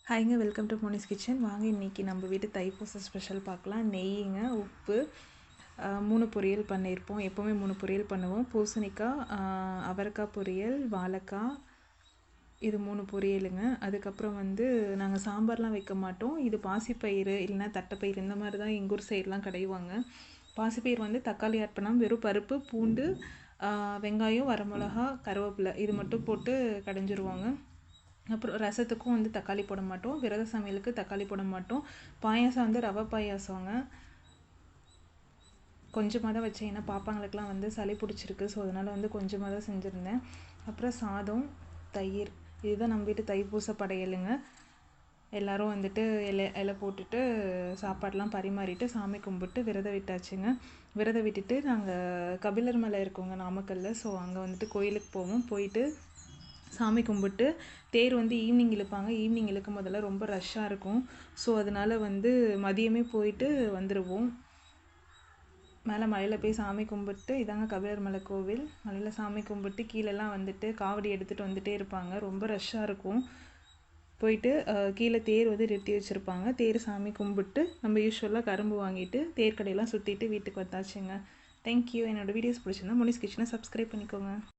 ஹாய்ங்க, welcome to Monis kitchen. வாங்க இன்றைக்கி நம்ம வீட்டு தைப்பூச ஸ்பெஷல் பார்க்கலாம். நெய்யுங்க, உப்பு, 3 பொரியல் பண்ணியிருப்போம். எப்போவுமே 3 பொரியல் பண்ணுவோம். பூசணிக்காய், அவரைக்காய் பொரியல், வாழைக்காய், இது 3 பொரியலுங்க. அதுக்கப்புறம் நாங்கள் சாம்பார்லாம் வைக்க மாட்டோம். இது பாசிப்பயிறு இல்லைன்னா தட்டைப்பயிறு இந்த மாதிரி தான் எங்கள் ஊர் சைட்லாம் கடைவாங்க. பாசிப்பயிறு தக்காளி ஆட் பண்ணாமல் வெறும் பருப்பு, பூண்டு, வெங்காயம், வரமிளகா, கருவேப்பிலை இது மட்டும் போட்டு கடைஞ்சிருவாங்க. அப்புறம் ரசத்துக்கும் தக்காளி போட மாட்டோம். விரத சமையலுக்கு தக்காளி போட மாட்டோம். பாயாசம் ரவை பாயாசங்க. கொஞ்சமாக தான் வச்சேன், ஏன்னா பாப்பாங்களுக்கெலாம் சளி பிடிச்சிருக்கு. ஸோ அதனால் கொஞ்சமாக தான் செஞ்சுருந்தேன். அப்புறம் சாதம், தயிர், இதுதான் நம்ம வீட்டு தைப்பூச படையலுங்க. எல்லோரும் இலை போட்டுட்டு சாப்பாடெலாம் பரிமாறிட்டு சாமி கும்பிட்டு விரதம் விட்டாச்சுங்க. விரதம் விட்டுட்டு நாங்கள் கபிலர் மலை இருக்கோங்க நாமக்கல்லில். ஸோ அங்கே கோயிலுக்கு போவோம். போயிட்டு சாமி கும்பிட்டு தேர் ஈவினிங் இழுப்பாங்க. ஈவினிங் இழுக்கும் போதெல்லாம் ரொம்ப ரஷ்ஷாக இருக்கும். ஸோ அதனால் மதியமே போயிட்டு வந்துடுவோம். மேலே மலையில் போய் சாமி கும்பிட்டு, இதாங்க கபிலர் மலை கோவில். மலையில் சாமி கும்பிட்டு கீழெல்லாம் காவடி எடுத்துகிட்டு வந்துகிட்டே இருப்பாங்க. ரொம்ப ரஷ்ஷாக இருக்கும். போயிட்டு கீழே தேர் நிறுத்தி வச்சுருப்பாங்க. தேர் சாமி கும்பிட்டு நம்ம யூஸ்வலாக கரும்பு வாங்கிட்டு தேர் கடையெல்லாம் சுற்றிட்டு வீட்டுக்கு வந்தாச்சுங்க. தேங்க்யூ. என்னோடய வீடியோஸ் பிடிச்சிருந்தா மோனிஸ் கிச்சனை சப்ஸ்கிரைப் பண்ணிக்கோங்க.